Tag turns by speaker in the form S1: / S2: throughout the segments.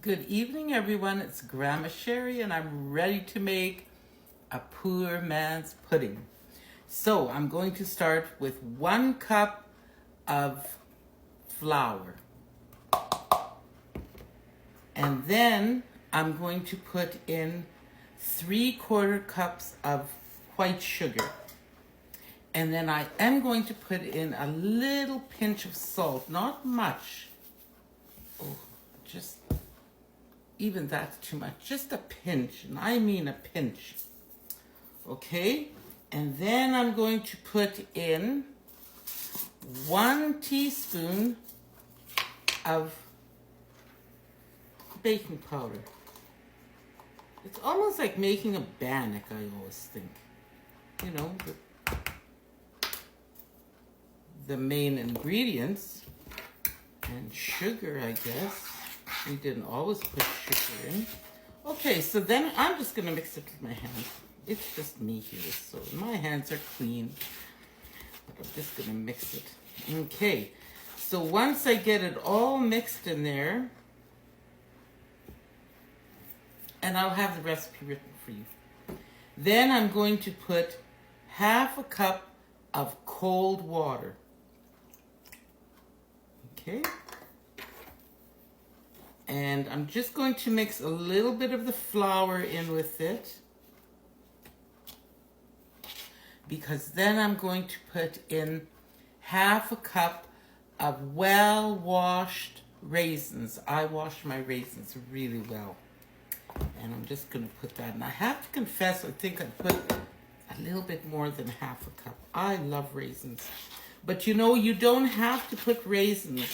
S1: Good evening, everyone. It's Grandma Sherry, and I'm ready to make a poor man's pudding. So I'm going to start with 1 cup of flour. And then I'm going to put in 3/4 cups of white sugar. And then I am going to put in a little pinch of salt, not much. Oh, just even that's too much, just a pinch, and I mean a pinch. Okay, and then I'm going to put in 1 teaspoon of baking powder. It's almost like making a bannock, I always think. You know, the main ingredients, and sugar, I guess. We didn't always put sugar in. Okay, so then I'm just going to mix it with my hands. It's just me here, so my hands are clean. But I'm just going to mix it. Okay, so once I get it all mixed in there, and I'll have the recipe written for you. Then I'm going to put 1/2 cup of cold water. Okay. And I'm just going to mix a little bit of the flour in with it, because then I'm going to put in 1/2 cup of well-washed raisins. I wash my raisins really well. And I'm just going to put that. And I have to confess, I think I put a little bit more than 1/2 cup. I love raisins. But you know, you don't have to put raisins.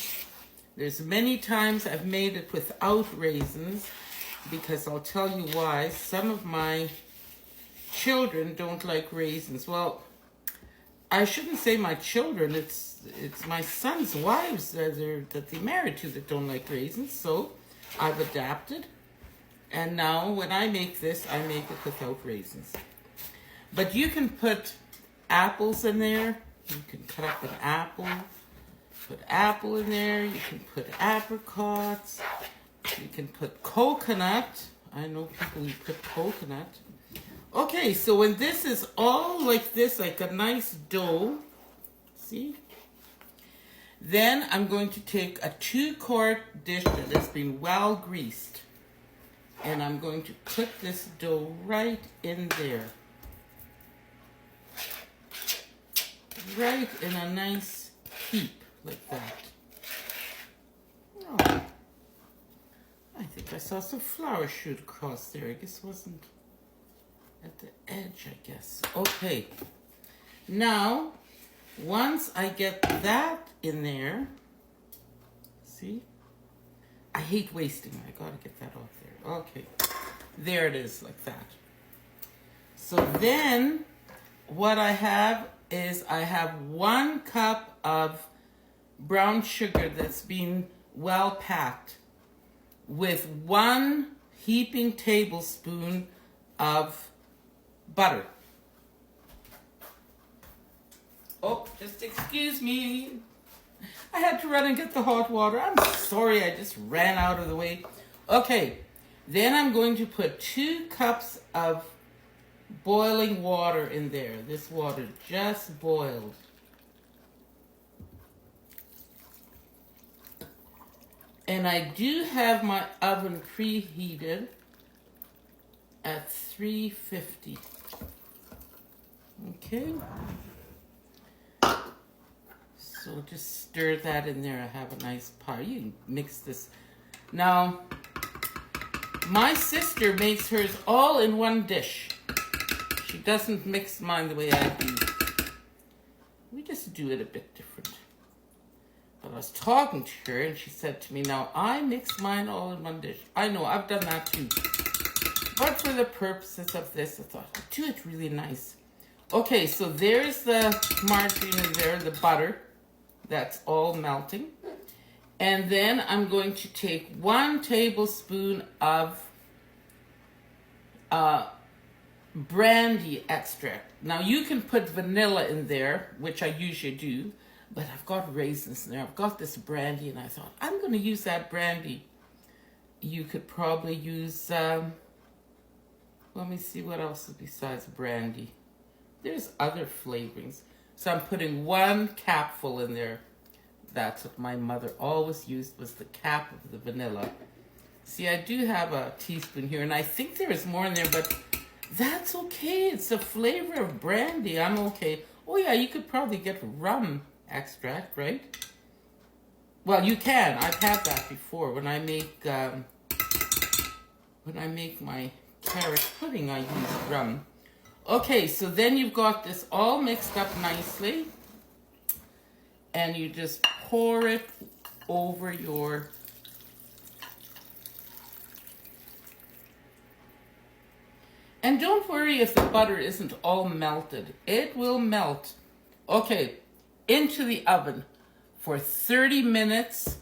S1: There's many times I've made it without raisins, because I'll tell you why. Some of my children don't like raisins. Well, I shouldn't say my children. It's my son's wives that they're married to that don't like raisins. So I've adapted. And now when I make this, I make it without raisins. But you can put apples in there. You can cut up an apple. Put apple in there. You can put apricots. You can put coconut. I know people who put coconut. Okay, so when this is all like this, like a nice dough, see? Then I'm going to take a 2-quart dish that has been well greased. And I'm going to put this dough right in there. Right in a nice heap. Like that. Oh, I think I saw some flour shoot across there. I guess it wasn't at the edge, I guess. Okay. Now, once I get that in there, see? I hate wasting it. I gotta get that off there. Okay. There it is, like that. So then, what I have is I have 1 cup of brown sugar that's been well packed with 1 heaping tablespoon of butter. Oh, just excuse me. I had to run and get the hot water. I'm sorry, I just ran out of the way. Okay, then I'm going to put 2 cups of boiling water in there. This water just boiled. And I do have my oven preheated at 350. Okay. So just stir that in there. I have a nice pie. You can mix this. Now, my sister makes hers all in one dish. She doesn't mix mine the way I do. We just do it a bit different. But I was talking to her and she said to me, now I mix mine all in one dish. I know, I've done that too. But for the purposes of this, I thought, I'll do it really nice. Okay, so there's the margarine in there, the butter. That's all melting. And then I'm going to take 1 tablespoon of brandy extract. Now you can put vanilla in there, which I usually do. But I've got raisins in there. I've got this brandy, and I thought, I'm going to use that brandy You could probably use, let me see what else is besides brandy. There's other flavorings. So I'm putting 1 capful in there. That's what my mother always used, was the cap of the vanilla. See, I do have a teaspoon here, and I think there is more in there, but that's okay. It's the flavor of brandy. I'm okay. Oh yeah, you could probably get rum extract, right? Well, you can. I've had that before. When I make my carrot pudding, I use rum. Okay, so then you've got this all mixed up nicely, and you just pour it over your and don't worry if the butter isn't all melted. It will melt. Okay, into the oven for 30 minutes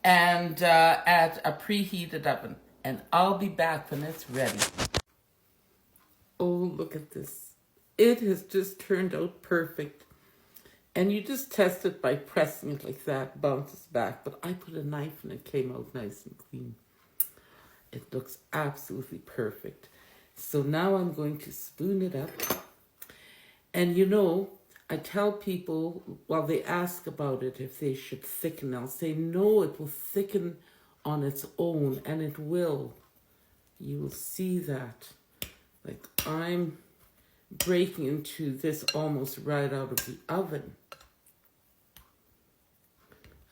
S1: and at a preheated oven. And I'll be back when it's ready. Oh, look at this. It has just turned out perfect. And you just test it by pressing it like that, bounces back. But I put a knife and it came out nice and clean. It looks absolutely perfect. So now I'm going to spoon it up. And you know, I tell people, while they ask about it, if they should thicken, I'll say, no, it will thicken on its own, and it will. You will see that. Like, I'm breaking into this almost right out of the oven.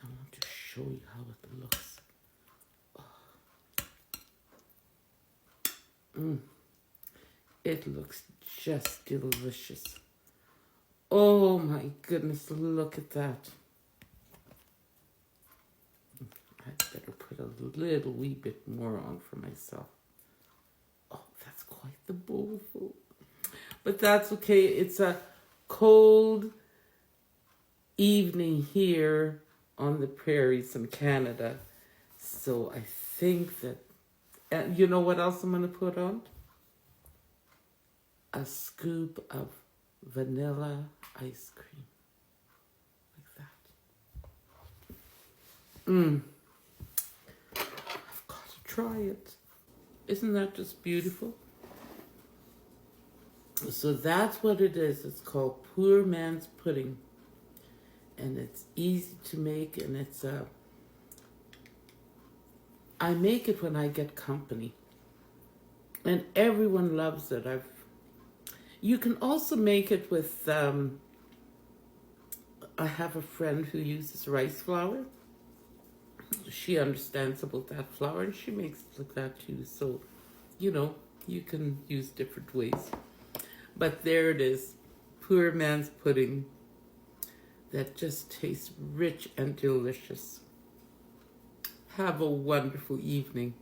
S1: I want to show you how it looks. Oh. It looks just delicious. Oh my goodness, look at that. I better put a little wee bit more on for myself. Oh, that's quite the bowlful. But that's okay. It's a cold evening here on the prairies in Canada. So I think that, and you know what else I'm going to put on? A scoop of vanilla ice cream. Like that. I've got to try it. Isn't that just beautiful? So that's what it is. It's called Poor Man's Pudding. And it's easy to make, and it's I make it when I get company. And everyone loves it. You can also make it with, I have a friend who uses rice flour. She understands about that flour, and she makes it like that too. So, you know, you can use different ways. But there it is, Poor Man's Pudding. That just tastes rich and delicious. Have a wonderful evening.